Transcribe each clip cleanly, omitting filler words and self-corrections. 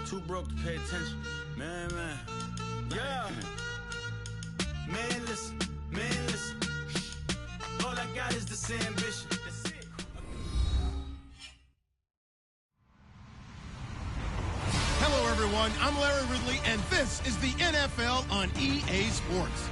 Too broke to pay attention. Man. Yeah. Man, listen. All I got is this ambition. That's it. Hello, everyone. I'm Larry Ridley, and this is the NFL on EA Sports.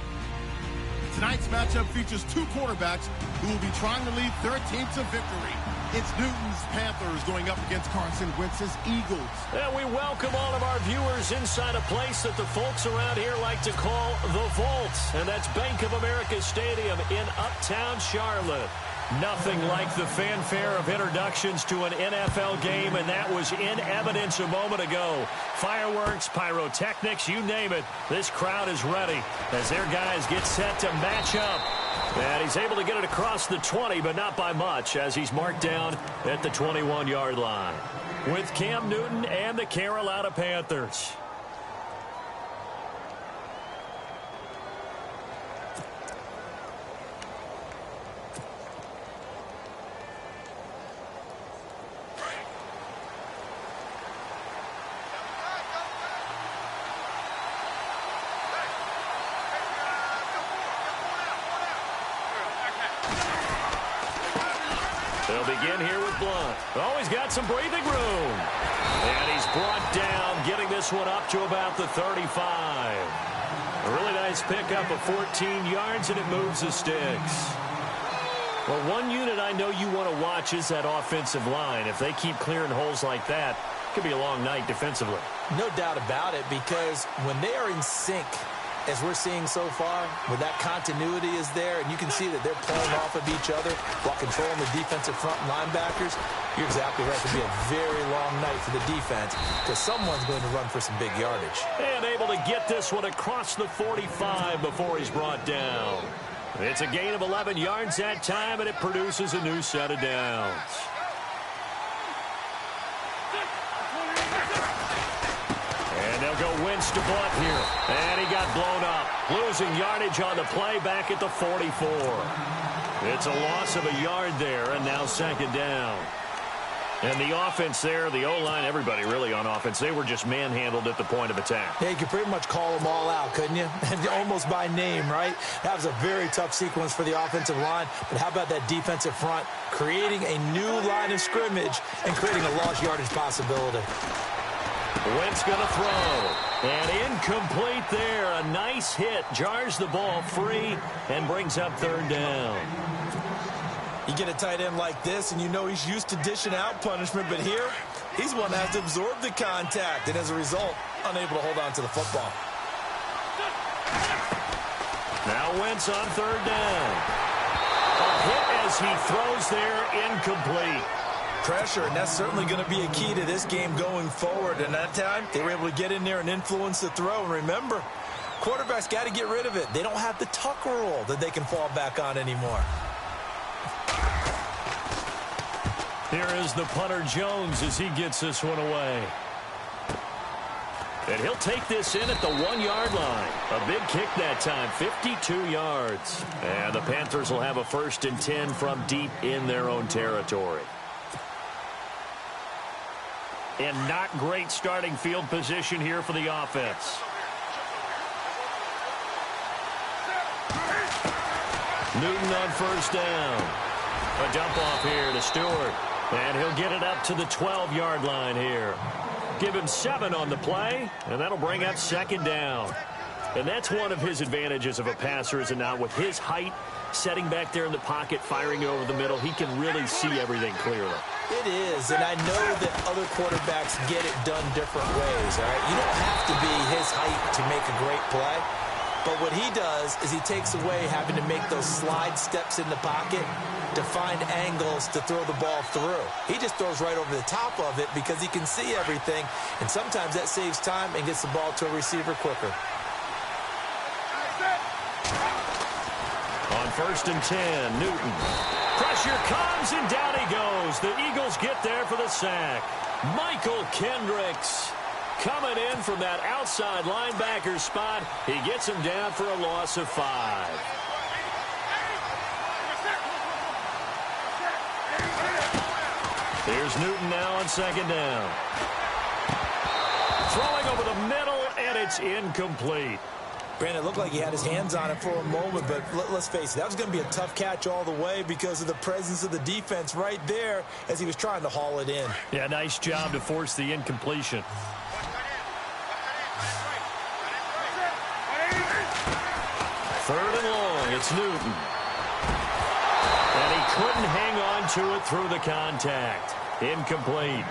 Tonight's matchup features two quarterbacks who will be trying to lead their team to victory. It's Newton's Panthers going up against Carson Wentz's Eagles. And we welcome all of our viewers inside a place that the folks around here like to call the Vault. And that's Bank of America Stadium in Uptown Charlotte. Nothing like the fanfare of introductions to an NFL game, and that was in evidence a moment ago. Fireworks, pyrotechnics, you name it. This crowd is ready as their guys get set to match up. And he's able to get it across the 20, but not by much, as he's marked down at the 21-yard line. With Cam Newton and the Carolina Panthers. They'll begin here with Blunt. Oh, he's got some breathing room. And he's brought down, getting this one up to about the 35. A really nice pickup of 14 yards, and it moves the sticks. Well, one unit I know you want to watch is that offensive line. If they keep clearing holes like that, it could be a long night defensively. No doubt about it, because when they are in sync, as we're seeing so far, where that continuity is there, and you can see that they're playing off of each other while controlling the defensive front linebackers, you're exactly right. It'll be a very long night for the defense because someone's going to run for some big yardage. And able to get this one across the 45 before he's brought down. It's a gain of 11 yards that time, and it produces a new set of downs. And they'll go Wentz to Blunt here. And he got blown up. Losing yardage on the play back at the 44. It's a loss of a yard there, and now second down. And the offense there, the O-line, everybody really on offense, they were just manhandled at the point of attack. Yeah, you could pretty much call them all out, couldn't you? Almost by name, right? That was a very tough sequence for the offensive line. But how about that defensive front creating a new line of scrimmage and creating a lost yardage possibility? Wentz going to throw. And incomplete there. A nice hit. Jars the ball free and brings up third down. You get a tight end like this, and you know he's used to dishing out punishment, but here, he's one that has to absorb the contact, and as a result, unable to hold on to the football. Now Wentz on third down. A hit as he throws there, incomplete. Pressure, and that's certainly going to be a key to this game going forward, and that time, they were able to get in there and influence the throw. And remember, quarterbacks got to get rid of it. They don't have the tuck rule that they can fall back on anymore. Here is the punter Jones as he gets this one away. And he'll take this in at the 1-yard line. A big kick that time, 52 yards. And the Panthers will have a 1st and 10 from deep in their own territory. And not great starting field position here for the offense. Newton on first down. A dump off here to Stewart. And he'll get it up to the 12-yard line here. Give him 7 on the play, and that'll bring up second down. And that's one of his advantages of a passer, is it not? With his height, setting back there in the pocket, firing over the middle, he can really see everything clearly. It is, and I know that other quarterbacks get it done different ways, all right? You don't have to be his height to make a great play. But what he does is he takes away having to make those slide steps in the pocket to find angles to throw the ball through. He just throws right over the top of it because he can see everything, and sometimes that saves time and gets the ball to a receiver quicker. On 1st and 10, Newton. Pressure comes, and down he goes. The Eagles get there for the sack. Michael Kendricks coming in from that outside linebacker spot. He gets him down for a loss of 5. Here's Newton now on second down. throwing over the middle, and it's incomplete. Brandon, it looked like he had his hands on it for a moment, but let's face it, that was going to be a tough catch all the way because of the presence of the defense right there as he was trying to haul it in. Yeah, nice job to force the incompletion. Third and long, it's Newton. And he couldn't hang on to it through the contact. Incomplete.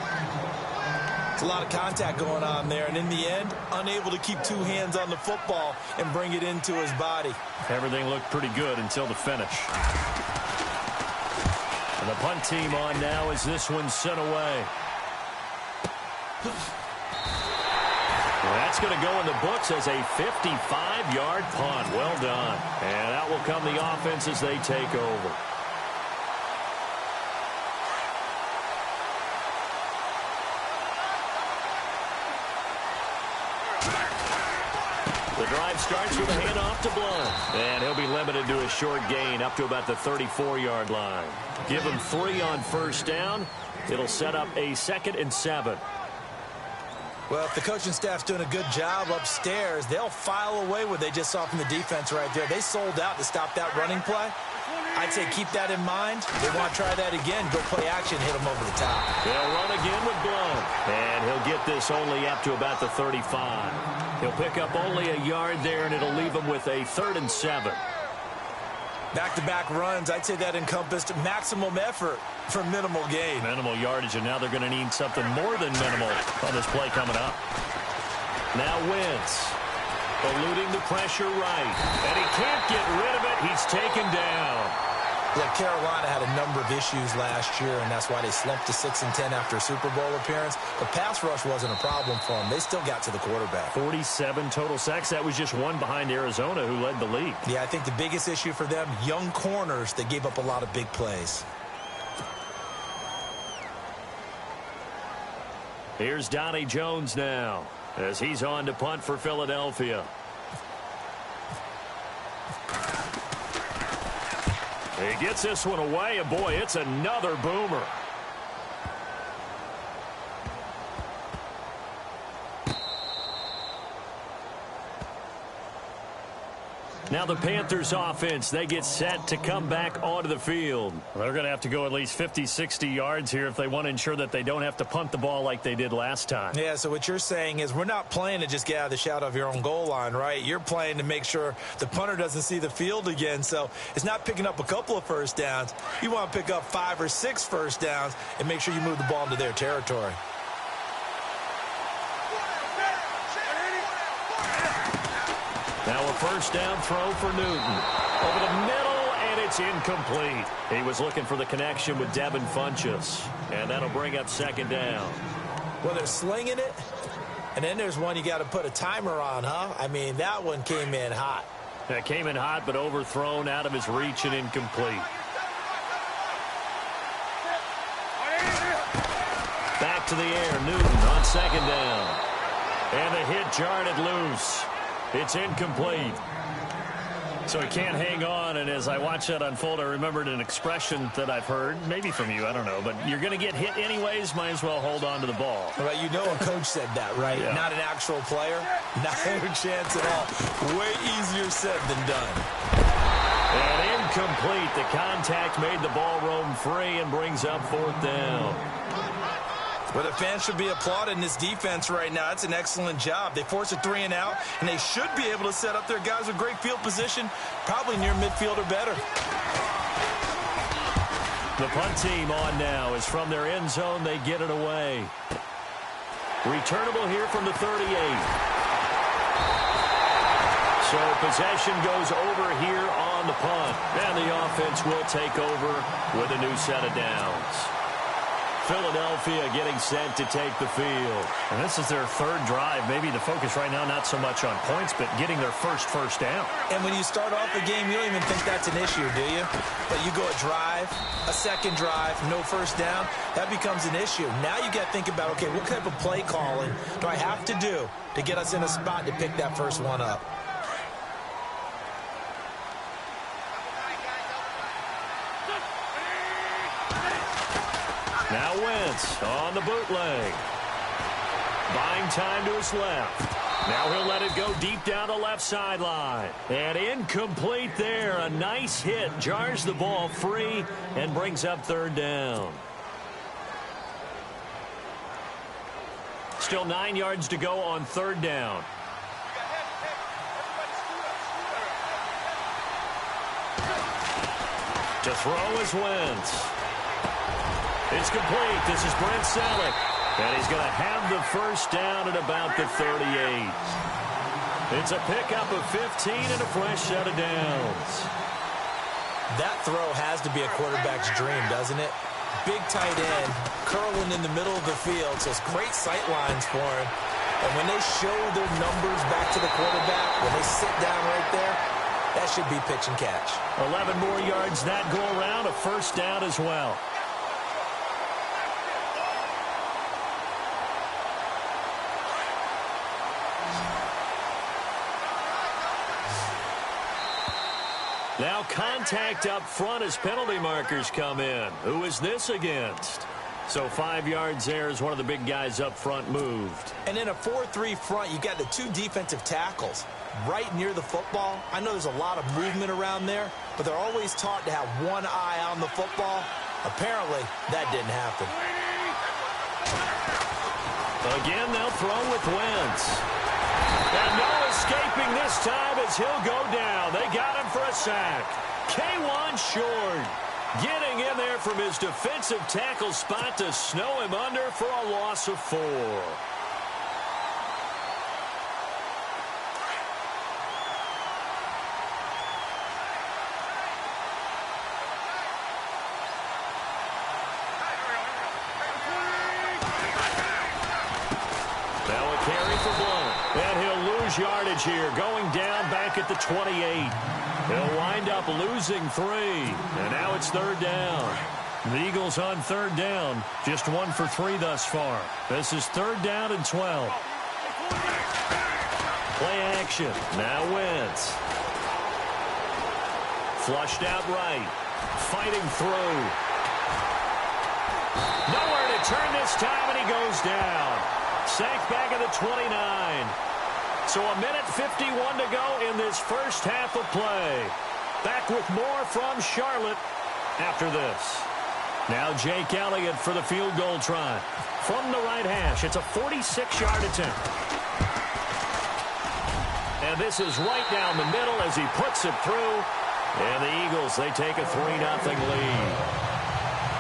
It's a lot of contact going on there, and in the end, unable to keep two hands on the football and bring it into his body. Everything looked pretty good until the finish. And the punt team on now as this one's sent away. Well, that's going to go in the books as a 55-yard punt. Well done. And out will come the offense as they take over. The drive starts with a handoff to Blunt. And he'll be limited to a short gain up to about the 34-yard line. Give him 3 on first down. It'll set up a 2nd and 7. Well, if the coaching staff's doing a good job upstairs, they'll file away what they just saw from the defense right there. They sold out to stop that running play. I'd say keep that in mind. They want to try that again. Go play action, hit them over the top. They'll run again with Blunt. And he'll get this only up to about the 35. He'll pick up only a yard there, and it'll leave him with a 3rd and 7. Back-to-back runs, I'd say that encompassed maximum effort for minimal gain. Minimal yardage, and now they're going to need something more than minimal on this play coming up. Now Wentz, eluding the pressure right. And he can't get rid of it. He's taken down. Yeah, Carolina had a number of issues last year, and that's why they slumped to 6-10 after a Super Bowl appearance. The pass rush wasn't a problem for them. They still got to the quarterback. 47 total sacks. That was just one behind Arizona, who led the league. Yeah, I think the biggest issue for them, young corners, they gave up a lot of big plays. Here's Donnie Jones now as he's on to punt for Philadelphia. He gets this one away, and boy, it's another boomer. Now the Panthers offense, they get set to come back onto the field. They're going to have to go at least 50, 60 yards here if they want to ensure that they don't have to punt the ball like they did last time. Yeah, so what you're saying is we're not playing to just get out of the shadow of your own goal line, right? You're playing to make sure the punter doesn't see the field again. So it's not picking up a couple of first downs. You want to pick up 5 or 6 first downs and make sure you move the ball into their territory. Now a first down throw for Newton. Over the middle, and it's incomplete. He was looking for the connection with Devin Funchess. And that'll bring up 2nd down. Well, they're slinging it. And then there's one you got to put a timer on, huh? I mean, that one came in hot. That came in hot, but overthrown, out of his reach, and incomplete. Back to the air, Newton on 2nd down. And the hit jarred it loose. It's incomplete. So he can't hang on, and as I watch that unfold, I remembered an expression that I've heard, maybe from you, I don't know, but you're going to get hit anyways, might as well hold on to the ball. Right, you know a coach said that, right? Yeah. Not an actual player. Not a chance at all. Way easier said than done. And incomplete. The contact made the ball roam free and brings up 4th down. Well, the fans should be applauding this defense right now. It's an excellent job. They force a 3 and out, and they should be able to set up their guys with great field position, probably near midfield or better. The punt team on now is from their end zone. They get it away. Returnable here from the 38. So possession goes over here on the punt, and the offense will take over with a new set of downs. Philadelphia getting set to take the field. And this is their 3rd drive. Maybe the focus right now not so much on points, but getting their first down. And when you start off the game, you don't even think that's an issue, do you? But you go a drive, a 2nd drive, no first down, that becomes an issue. Now you got to think about, okay, what type of play calling do I have to do to get us in a spot to pick that first one up? Now Wentz on the bootleg. Buying time to his left. Now he'll let it go deep down the left sideline. And incomplete there. A nice hit. Jars the ball free and brings up third down. Still 9 yards to go on third down. To throw is Wentz. It's complete. This is Brent Selleck. And he's going to have the first down at about the 38. It's a pickup of 15 and a fresh set of downs. That throw has to be a quarterback's dream, doesn't it? Big tight end, curling in the middle of the field, so it's great sight lines for him. And when they show their numbers back to the quarterback, when they sit down right there, that should be pitch and catch. 11 more yards that go around, a first down as well. Now contact up front as penalty markers come in. Who is this against? So 5 yards there as one of the big guys up front moved. And in a 4-3 front, you got the two defensive tackles right near the football. I know there's a lot of movement around there, but they're always taught to have one eye on the football. Apparently, that didn't happen. Again, they'll throw with Wentz. And no escaping this time as he'll go down. They got him for a sack. K1 Short getting in there from his defensive tackle spot to snow him under for a loss of 4. Now a carry for Blount. And he'll lose yardage here, going down back at the 28. He'll wind up losing 3. And now it's third down. The Eagles on third down. Just 1 for 3 thus far. This is third down and 12. Play action. Now Wentz. Flushed out right. Fighting through. Nowhere to turn this time, and he goes down. Sacked back at the 29. So a minute 51 to go in this first half of play. Back with more from Charlotte after this. Now Jake Elliott for the field goal try. From the right hash, it's a 46-yard attempt. And this is right down the middle as he puts it through. And the Eagles, they take a 3-0 lead.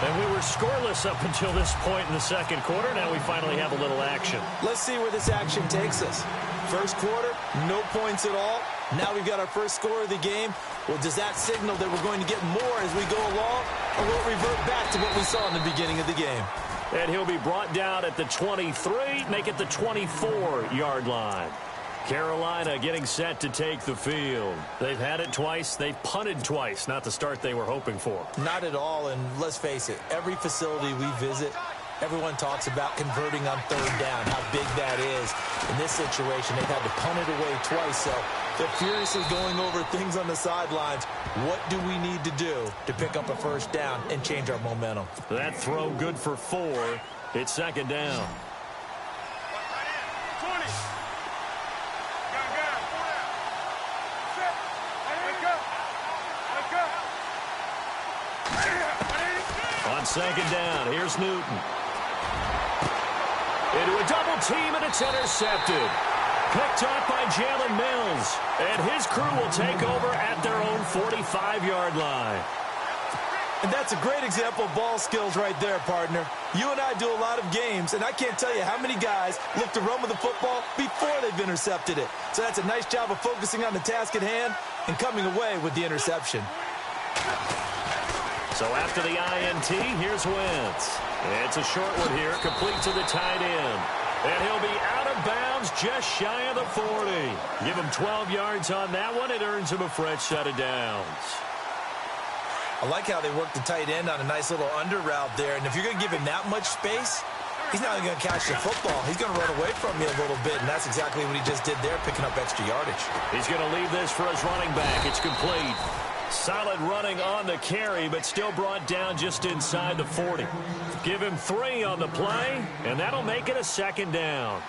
And we were scoreless up until this point in the second quarter. Now we finally have a little action. Let's see where this action takes us. First quarter, no points at all. Now we've got our first score of the game. Well, does that signal that we're going to get more as we go along? Or will it revert back to what we saw in the beginning of the game? And he'll be brought down at the 23, make it the 24-yard line. Carolina getting set to take the field. They've had it twice. They've punted twice. Not the start they were hoping for. Not at all, and let's face it, every facility we visit, everyone talks about converting on third down, how big that is. In this situation, they've had to punt it away twice, so they're furiously going over things on the sidelines. What do we need to do to pick up a first down and change our momentum? That throw good for 4. It's second down. On second down, here's Newton. Into a double team, and it's intercepted. Picked off by Jalen Mills. And his crew will take over at their own 45-yard line. And that's a great example of ball skills right there, partner. You and I do a lot of games, and I can't tell you how many guys look to run with the football before they've intercepted it. So that's a nice job of focusing on the task at hand and coming away with the interception. So after the INT, here's Wentz. It's a short one here, complete to the tight end. And he'll be out of bounds just shy of the 40. Give him 12 yards on that one. It earns him a fresh set of downs. I like how they work the tight end on a nice little under route there. And if you're going to give him that much space, he's not going to catch the football. He's going to run away from you a little bit, and that's exactly what he just did there, picking up extra yardage. He's going to leave this for his running back. It's complete. Solid running on the carry, but still brought down just inside the 40. Give him 3 on the play, and that'll make it a second down.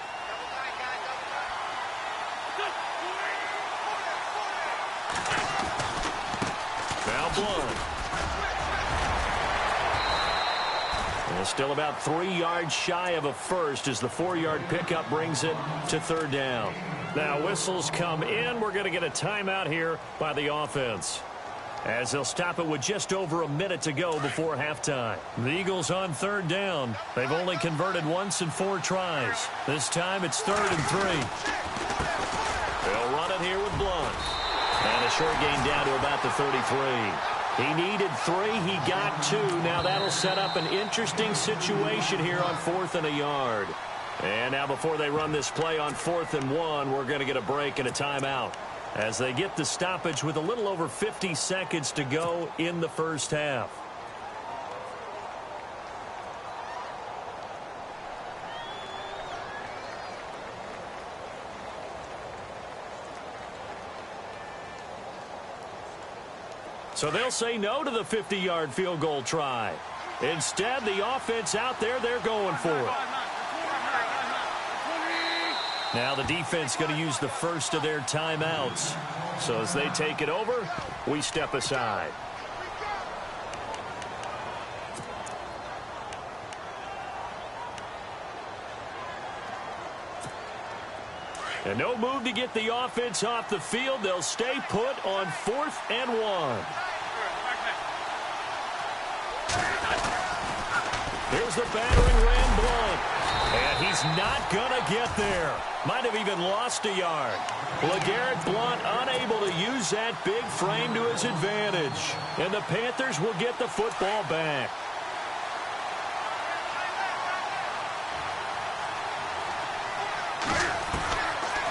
Now Blunt. And still about 3 yards shy of a first as the 4-yard pickup brings it to third down. Now whistles come in. We're going to get a timeout here by the offense, as they'll stop it with just over a minute to go before halftime. The Eagles on third down. They've only converted once in 4 tries. This time it's 3rd and 3. They'll run it here with Blunt. And a short gain down to about the 33. He needed 3. He got 2. Now that'll set up an interesting situation here on 4th and a yard. And now before they run this play on 4th and 1, we're going to get a break and a timeout, as they get the stoppage with a little over 50 seconds to go in the first half. So they'll say no to the 50-yard field goal try. Instead, the offense out there, they're going for it. Now the defense going to use the first of their timeouts. So as they take it over, we step aside. And no move to get the offense off the field. They'll stay put on 4th and 1. Here's the battering ram Blunt. And he's not going to get there. Might have even lost a yard. LeGarrette Blunt unable to use that big frame to his advantage. And the Panthers will get the football back.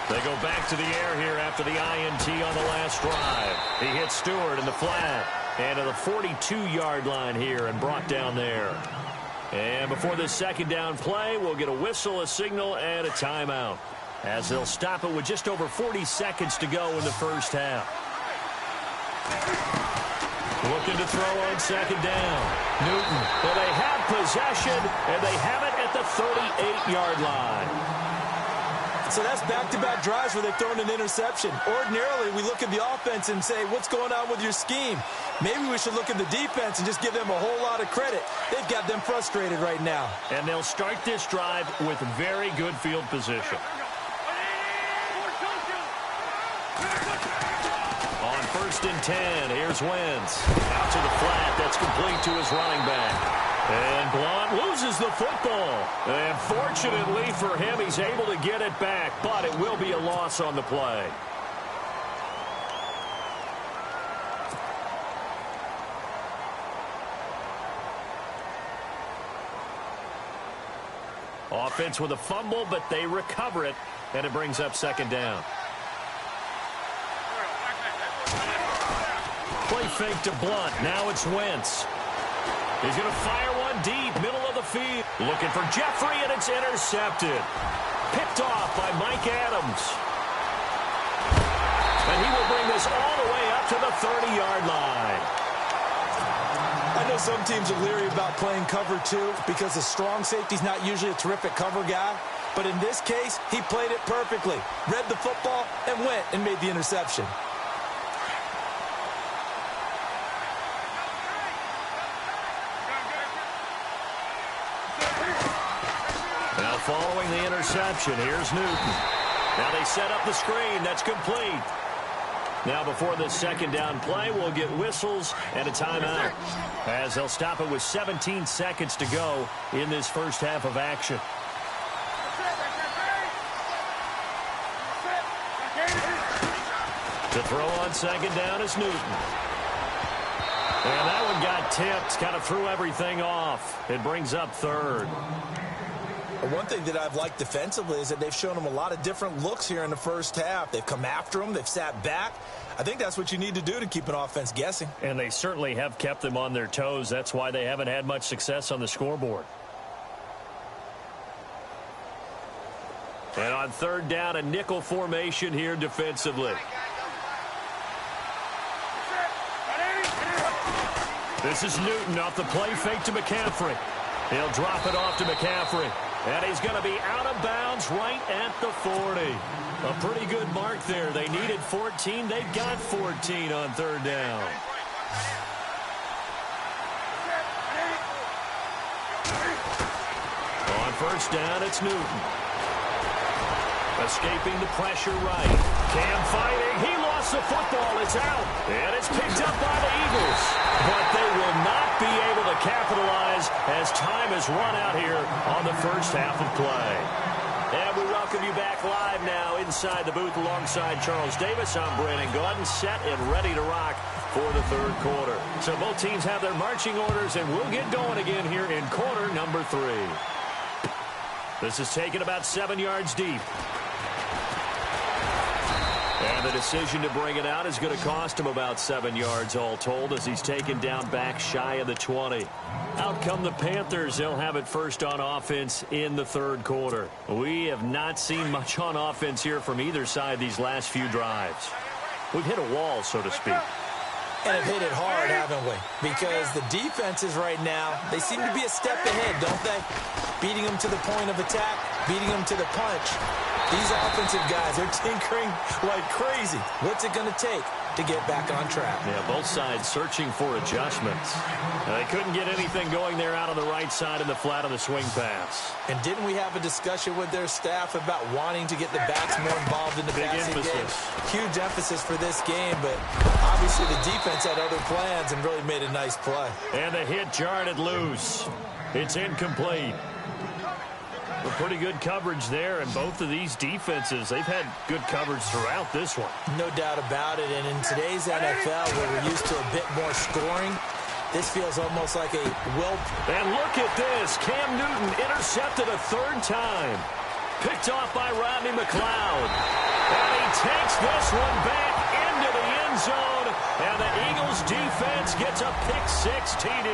They go back to the air here after the INT on the last drive. He hits Stewart in the flat. And to the 42-yard line here and brought down there. And before this second down play, we'll get a whistle, a signal, and a timeout, as they'll stop it with just over 40 seconds to go in the first half. Looking to throw on second down. Newton. Well, they have possession, and they have it at the 38-yard line. So that's back-to-back drives where they've thrown an interception. Ordinarily, we look at the offense and say, what's going on with your scheme? Maybe we should look at the defense and just give them a whole lot of credit. They've got them frustrated right now. And they'll start this drive with very good field position. On 1st and 10, here's Wentz. Out to the flat. That's complete to his running back. And Blunt loses the football. And fortunately for him, he's able to get it back, but it will be a loss on the play. Offense with a fumble, but they recover it, and it brings up second down. Play fake to Blunt. Now it's Wentz. He's going to fire one deep, middle of the field. Looking for Jeffrey, and it's intercepted. Picked off by Mike Adams. And he will bring this all the way up to the 30-yard line. I know some teams are leery about playing cover 2 because the strong safety's not usually a terrific cover guy. But in this case, he played it perfectly. Read the football and went and made the interception. Now following the interception, here's Newton. Now they set up the screen. That's complete. Now before this second down play, we'll get whistles and a timeout, as they'll stop it with 17 seconds to go in this first half of action. To throw on second down is Newton. And that one got tipped, kind of threw everything off. It brings up 3rd. One thing that I've liked defensively is that they've shown them a lot of different looks here in the first half. They've come after them. They've sat back. I think that's what you need to do to keep an offense guessing. And they certainly have kept them on their toes. That's why they haven't had much success on the scoreboard. And on 3rd down, a nickel formation here defensively. This is Newton off the play fake to McCaffrey. He'll drop it off to McCaffrey. And he's going to be out of bounds right at the 40. A pretty good mark there. They needed 14. They got 14 on third down. On first down, it's Newton. Escaping the pressure right. Cam fighting. He lost the football. It's out. And it's picked up by the Eagles. But they will not be able to capitalize as time has run out here on the first half of play. And we welcome you back live now inside the booth alongside Charles Davis. I'm Brandon Gaudin, set and ready to rock for the third quarter. So both teams have their marching orders, and we'll get going again here in quarter number 3. This is taken about 7 yards deep. And the decision to bring it out is going to cost him about 7 yards all told as he's taken down back shy of the 20. Out come the Panthers. They'll have it first on offense in the third quarter. We have not seen much on offense here from either side these last few drives. We've hit a wall, so to speak. And have hit it hard, haven't we? Because the defenses right now, they seem to be a step ahead, don't they? Beating them to the point of attack, beating them to the punch. These offensive guys, they're tinkering like crazy. What's it going to take to get back on track? Yeah, both sides searching for adjustments. They couldn't get anything going there out on the right side in the flat of the swing pass. And didn't we have a discussion with their staff about wanting to get the backs more involved in the passing game? Huge emphasis for this game, but obviously the defense had other plans and really made a nice play. And the hit jarred it loose. It's incomplete. Pretty good coverage there, and both of these defenses, they've had good coverage throughout this one. No doubt about it, and in today's NFL, where we're used to a bit more scoring, this feels almost like a will. And look at this. Cam Newton intercepted a third time. Picked off by Rodney McLeod. And he takes this one back into the end zone, and the Eagles defense gets a pick-6 TD.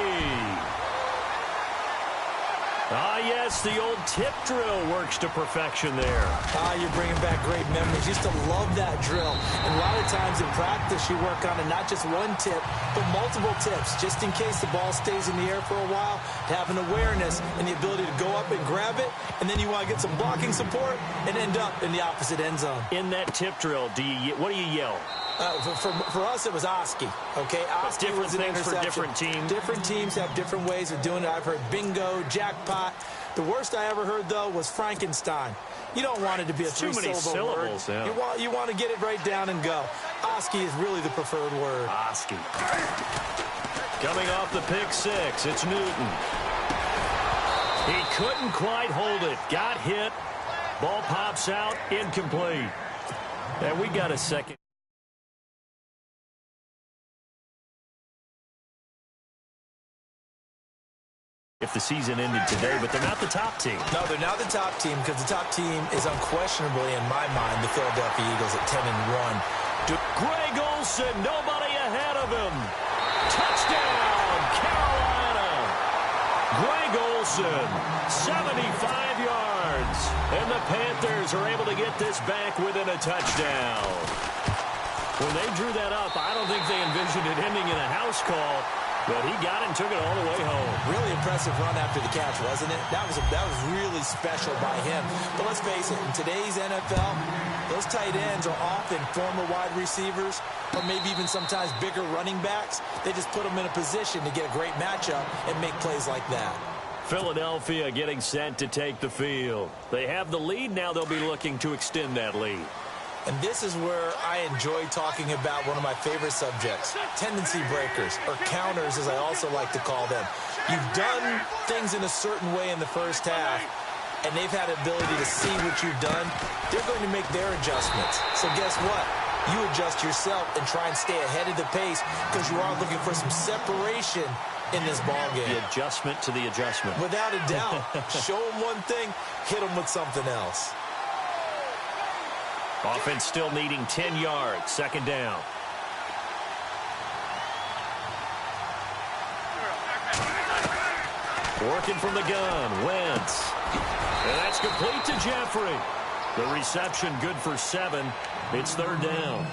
Ah, yes, the old tip drill works to perfection there. Ah, you're bringing back great memories. Used to love that drill. And a lot of times in practice, you work on it, not just one tip, but multiple tips, just in case the ball stays in the air for a while, to have an awareness and the ability to go up and grab it, and then you want to get some blocking support and end up in the opposite end zone. In that tip drill, what do you yell? For us, it was Oski. Okay, Oski was an interception. For different teams. Different teams have different ways of doing it. I've heard bingo, jackpot. The worst I ever heard, though, was Frankenstein. You don't want it to be a three-syllable word. Yeah. You want to get it right down and go. Oski is really the preferred word. Oski. Coming off the pick-6, it's Newton. He couldn't quite hold it. Got hit. Ball pops out. Incomplete. And we got a second. If the season ended today, but they're not the top team. No, they're not the top team because the top team is unquestionably, in my mind, the Philadelphia Eagles at 10-1. Greg Olsen, nobody ahead of him. Touchdown, Carolina. Greg Olsen, 75 yards. And the Panthers are able to get this back within a touchdown. When they drew that up, I don't think they envisioned it ending in a house call. But he got it and took it all the way home. Really impressive run after the catch, wasn't it? That was really special by him. But let's face it, in today's NFL, those tight ends are often former wide receivers or maybe even sometimes bigger running backs. They just put them in a position to get a great matchup and make plays like that. Philadelphia getting set to take the field. They have the lead. Now they'll be looking to extend that lead. And this is where I enjoy talking about one of my favorite subjects, tendency breakers, or counters as I also like to call them. You've done things in a certain way in the first half, and they've had the ability to see what you've done. They're going to make their adjustments. So guess what? You adjust yourself and try and stay ahead of the pace because you are looking for some separation in this ballgame. The adjustment to the adjustment. Without a doubt. Show them one thing, hit them with something else. Offense still needing 10 yards. Second down. Working from the gun. Wentz. And that's complete to Jeffrey. The reception good for 7. It's 3rd down.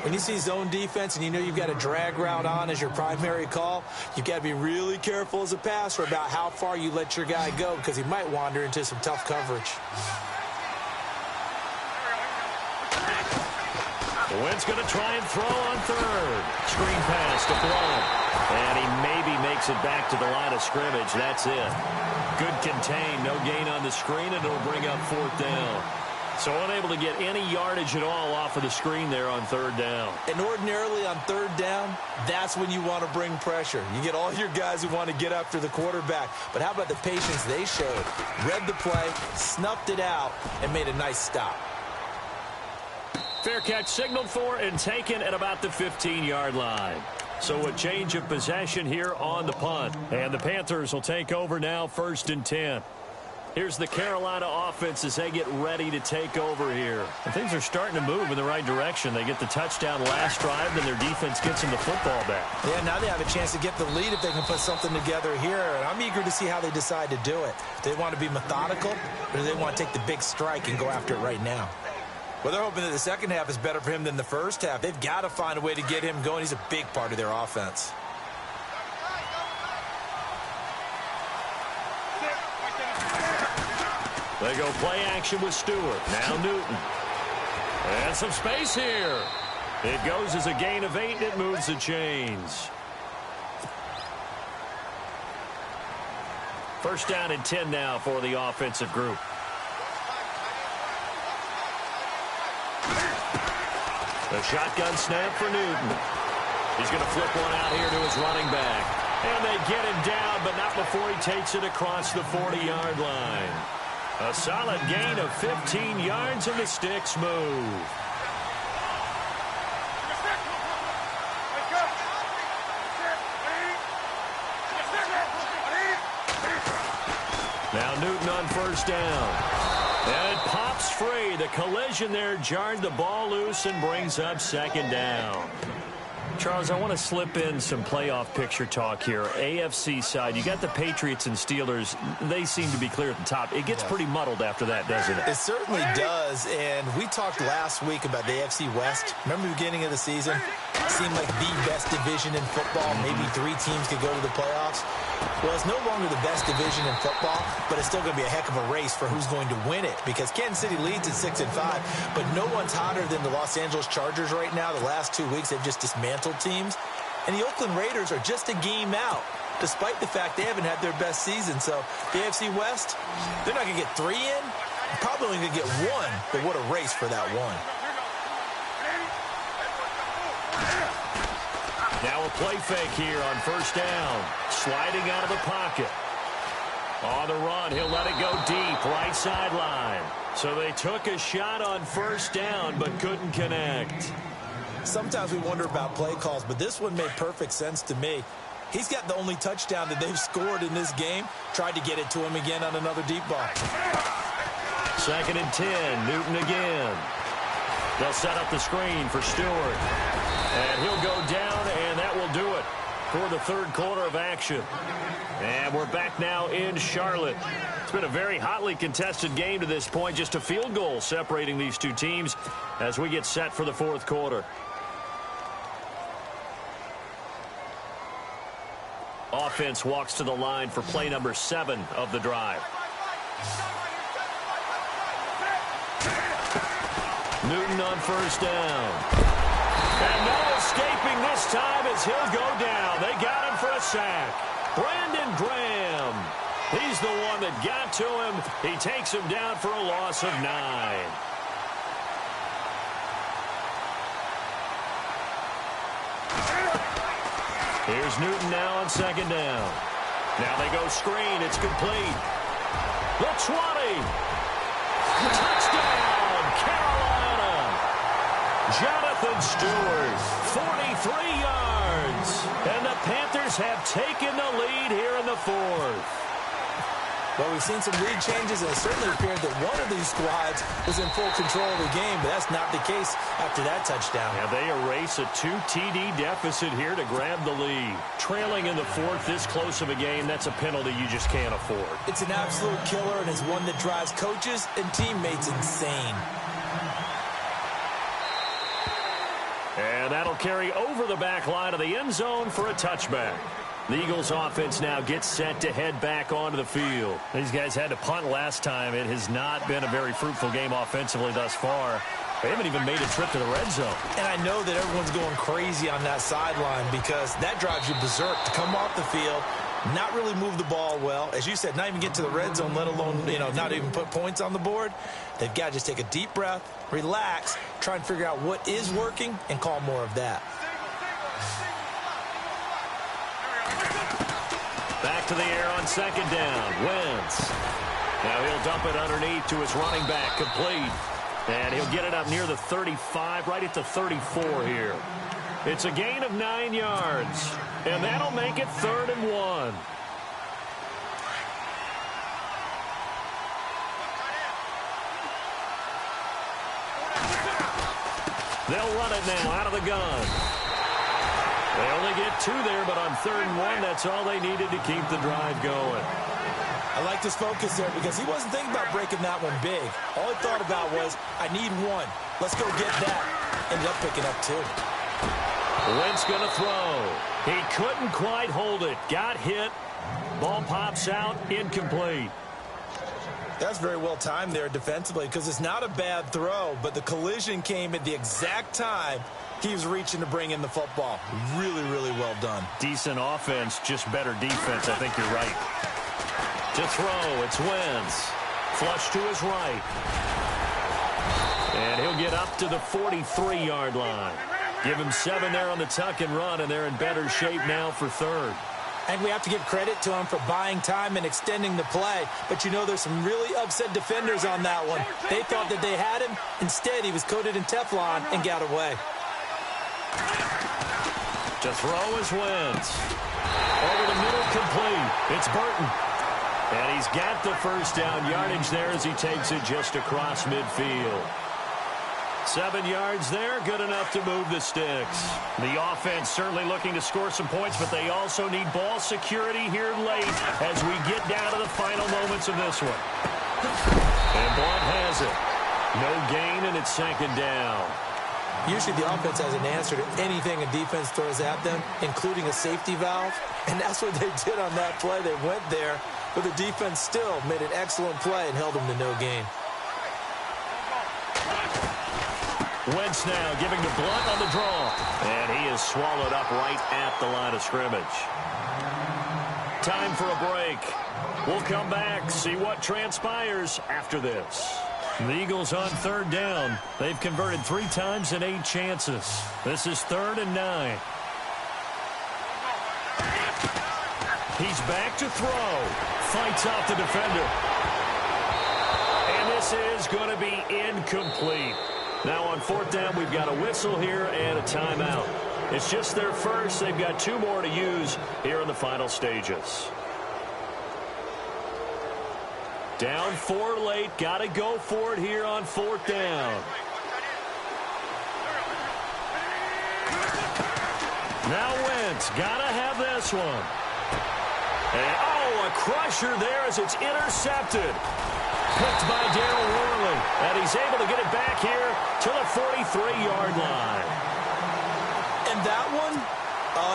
When you see zone defense and you know you've got a drag route on as your primary call, you've got to be really careful as a passer about how far you let your guy go because he might wander into some tough coverage. Wentz going to try and throw on 3rd. Screen pass to Blow. And he maybe makes it back to the line of scrimmage. That's it. Good contain. No gain on the screen, and it'll bring up 4th down. So unable to get any yardage at all off of the screen there on 3rd down. And ordinarily on 3rd down, that's when you want to bring pressure. You get all your guys who want to get after the quarterback. But how about the patience they showed? Read the play, snuffed it out, and made a nice stop. Fair catch signaled for and taken at about the 15-yard line. So a change of possession here on the punt. And the Panthers will take over now, 1st and 10. Here's the Carolina offense as they get ready to take over here. And things are starting to move in the right direction. They get the touchdown last drive, then their defense gets them the football back. Yeah, now they have a chance to get the lead if they can put something together here. And I'm eager to see how they decide to do it. Do they want to be methodical, or do they want to take the big strike and go after it right now? Well, they're hoping that the second half is better for him than the first half. They've got to find a way to get him going. He's a big part of their offense. They go play action with Stewart. Now Newton. And some space here. It goes as a gain of 8, and it moves the chains. 1st down and 10 now for the offensive group. The shotgun snap for Newton. He's going to flip one out here to his running back. And they get him down, but not before he takes it across the 40-yard line. A solid gain of 15 yards, and the sticks move. Now Newton on 1st down. And it pops free. The collision there jarred the ball loose and brings up 2nd down. Charles, I want to slip in some playoff picture talk here. AFC side, you got the Patriots and Steelers. They seem to be clear at the top. It gets pretty muddled after that, doesn't it? It certainly does, and we talked last week about the AFC West. Remember the beginning of the season? It seemed like the best division in football. Maybe 3 teams could go to the playoffs. Well, it's no longer the best division in football, but it's still going to be a heck of a race for who's going to win it, because Kansas City leads at 6-5, but no one's hotter than the Los Angeles Chargers right now. The last 2 weeks, they've just dismantled teams, and the Oakland Raiders are just a game out, despite the fact they haven't had their best season. So the AFC West, they're not going to get 3 in, probably only going to get 1, but what a race for that 1. Now a play fake here on 1st down. Sliding out of the pocket. On the run, he'll let it go deep, right sideline. So they took a shot on 1st down, but couldn't connect. Sometimes we wonder about play calls, but this one made perfect sense to me. He's got the only touchdown that they've scored in this game. Tried to get it to him again on another deep ball. 2nd and 10, Newton again. They'll set up the screen for Stewart. And he'll go down, and that will do it for the 3rd quarter of action. And we're back now in Charlotte. It's been a very hotly contested game to this point. Just a field goal separating these 2 teams as we get set for the 4th quarter. Offense walks to the line for play number 7 of the drive. Newton on 1st down. And no escaping this time as he'll go down. They got him for a sack. Brandon Graham. He's the one that got to him. He takes him down for a loss of 9. Here's Newton now on 2nd down. Now they go screen. It's complete. The 20. Touchdown, Carolina. Jonathan Stewart, 43 yards. And the Panthers have taken the lead here in the 4th. Well, we've seen some lead changes, and it certainly appeared that one of these squads was in full control of the game, but that's not the case after that touchdown. Yeah, they erase a 2 TD deficit here to grab the lead. Trailing in the fourth, this close of a game, that's a penalty you just can't afford. It's an absolute killer, and it's one that drives coaches and teammates insane. And that'll carry over the back line of the end zone for a touchback. The Eagles offense now gets set to head back onto the field. These guys had to punt last time. It has not been a very fruitful game offensively thus far. They haven't even made a trip to the red zone. And I know that everyone's going crazy on that sideline because that drives you berserk to come off the field, not really move the ball well. As you said, not even get to the red zone, let alone, not even put points on the board. They've got to just take a deep breath, relax, try and figure out what is working, and call more of that. Back to the air on second down. Wentz. Now he'll dump it underneath to his running back, complete. And he'll get it up near the 35, right at the 34 here. It's a gain of 9 yards. And that'll make it 3rd and 1. They'll run it now out of the gun. They only get 2 there, but on 3rd and 1, that's all they needed to keep the drive going. I like this focus there because he wasn't thinking about breaking that one big. All he thought about was, I need 1. Let's go get that. Ended up picking up 2. Wentz going to throw. He couldn't quite hold it. Got hit. Ball pops out. Incomplete. That's very well timed there defensively because it's not a bad throw, but the collision came at the exact time he was reaching to bring in the football. Really, really well done. Decent offense, just better defense. I think you're right. To throw, it's Wentz. Flush to his right. And he'll get up to the 43-yard line. Give him 7 there on the tuck and run, and they're in better shape now for 3rd. And we have to give credit to him for buying time and extending the play. But there's some really upset defenders on that one. They thought that they had him. Instead, he was coated in Teflon and got away. To throw is Wentz. Over the middle, complete. It's Burton. And he's got the first down yardage there as he takes it just across midfield. 7 yards there, good enough to move the sticks. The offense certainly looking to score some points, but they also need ball security here late as we get down to the final moments of this one. And Blunt has it. No gain, and it's 2nd down. Usually the offense has an answer to anything a defense throws at them, including a safety valve. And that's what they did on that play. They went there, but the defense still made an excellent play and held them to no gain. Wentz now giving to Blunt on the draw. And he is swallowed up right at the line of scrimmage. Time for a break. We'll come back, see what transpires after this. The Eagles on 3rd down. They've converted 3 times in 8 chances. This is 3rd and 9. He's back to throw. Fights off the defender. And this is going to be incomplete. Now on 4th down, we've got a whistle here and a timeout. It's just their first. They've got 2 more to use here in the final stages. Down 4 late. Got to go for it here on 4th down. Now Wentz. Got to have this one. And, a crusher there as it's intercepted. Picked by Darryl Worley. And he's able to get it back here to the 43-yard line. And that one,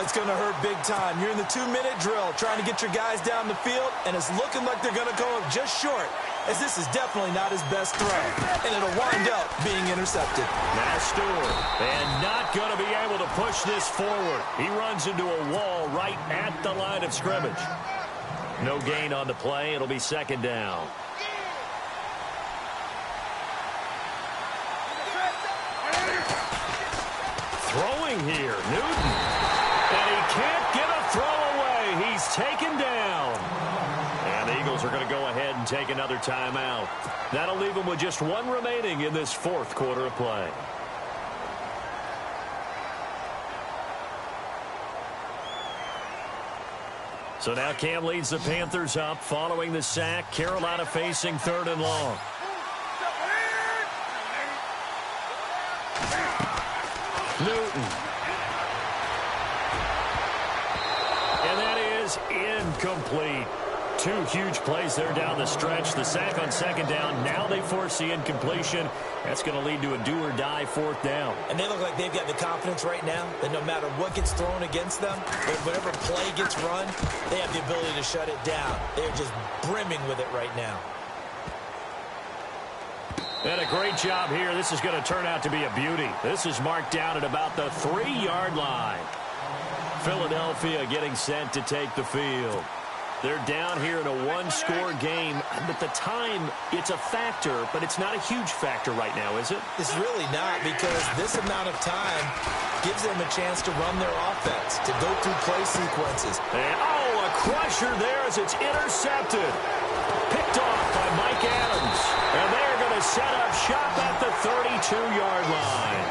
it's going to hurt big time. You're in the 2-minute drill trying to get your guys down the field, and it's looking like they're going to go up just short, as this is definitely not his best throw. And it'll wind up being intercepted. Now Stewart, and not going to be able to push this forward. He runs into a wall right at the line of scrimmage. No gain on the play. It'll be 2nd down. Throwing here, Newton. And he can't get a throw away. He's taken down. And the Eagles are going to go ahead and take another timeout. That'll leave them with just 1 remaining in this 4th quarter of play. So now Cam leads the Panthers up following the sack. Carolina facing 3rd and long. Newton. And that is incomplete. 2 huge plays there down the stretch. The sack on 2nd down. Now they force the incompletion. That's going to lead to a do-or-die 4th down. And they look like they've got the confidence right now that no matter what gets thrown against them, whatever play gets run, they have the ability to shut it down. They're just brimming with it right now. And a great job here. This is going to turn out to be a beauty. This is marked down at about the 3-yard line. Philadelphia getting set to take the field. They're down here in a 1-score game. But the time, it's a factor, but it's not a huge factor right now, is it? It's really not, because this amount of time gives them a chance to run their offense, to go through play sequences. And, a crusher there as it's intercepted. Picked off by Mike Adams. And they're going to set up shop at the 32-yard line.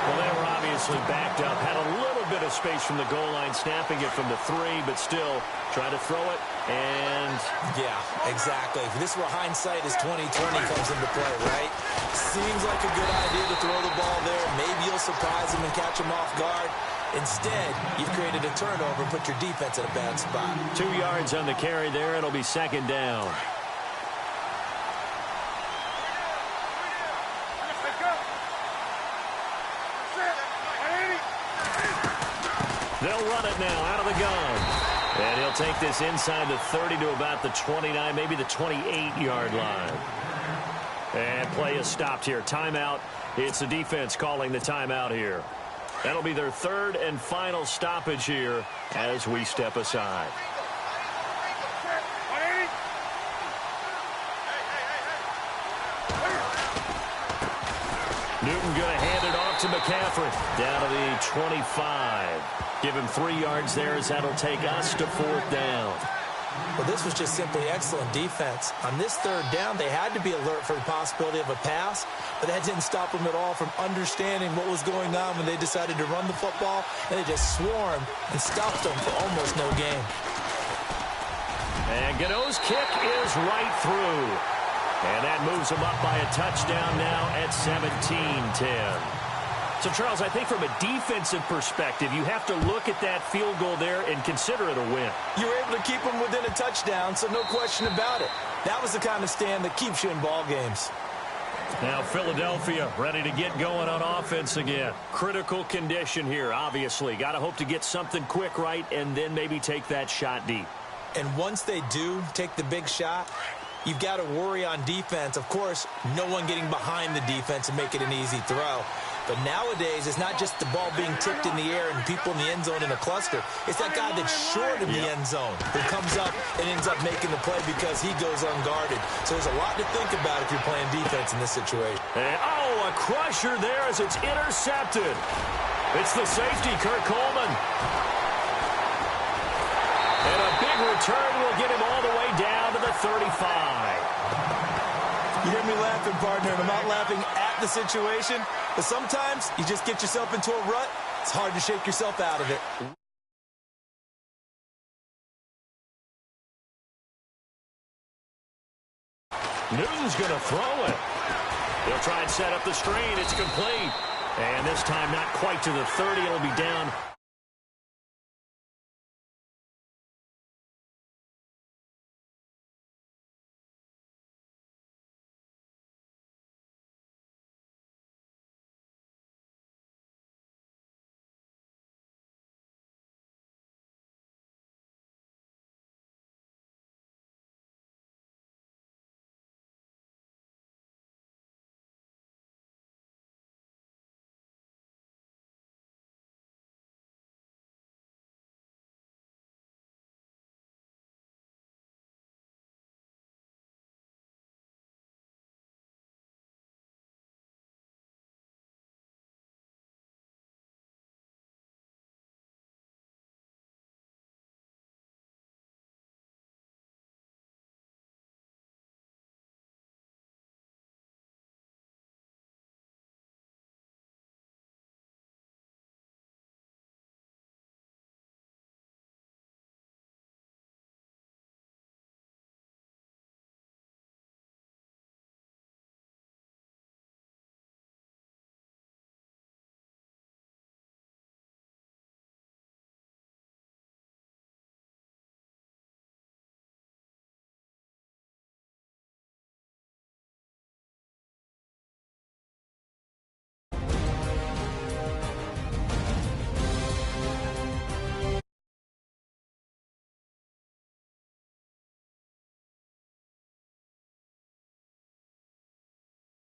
Well, they were obviously backed up. Had a little bit of space from the goal line, snapping it from the 3, but still trying to throw it. And yeah, exactly. This is where hindsight is 20/20 comes into play, right? Seems like a good idea to throw the ball there. Maybe you'll surprise them and catch them off guard. Instead, you've created a turnover and put your defense in a bad spot. 2 yards on the carry there. It'll be 2nd down. They'll run it now out of the gun. And he'll take this inside the 30 to about the 29, maybe the 28-yard line. And play is stopped here. Timeout. It's the defense calling the timeout here. That'll be their 3rd and final stoppage here as we step aside. Newton going to hand it off to McCaffrey. Down to the 25. Give him 3 yards there as that'll take us to 4th down. Well, this was just simply excellent defense. On this 3rd down, they had to be alert for the possibility of a pass, but that didn't stop them at all from understanding what was going on when they decided to run the football, and they just swarmed and stuffed them for almost no gain. And Gano's kick is right through. And that moves them up by a touchdown now at 17-10. So, Charles, I think from a defensive perspective, you have to look at that field goal there and consider it a win. You were able to keep them within a touchdown, so no question about it. That was the kind of stand that keeps you in ball games. Now Philadelphia ready to get going on offense again. Critical condition here, obviously. Got to hope to get something quick right and then maybe take that shot deep. And once they do take the big shot, you've got to worry on defense. Of course, no one getting behind the defense and make it an easy throw. But nowadays, it's not just the ball being tipped in the air and people in the end zone in a cluster. It's that guy that's short of the end zone who comes up and ends up making the play because he goes unguarded. So there's a lot to think about if you're playing defense in this situation. And, a crusher there as it's intercepted. It's the safety, Kurt Coleman. And a big return will get him all the way down to the 35. You hear me laughing, partner, and I'm not laughing at the situation, but sometimes you just get yourself into a rut. It's hard to shake yourself out of it. Newton's going to throw it. They'll try and set up the screen. It's complete. And this time not quite to the 30. It'll be down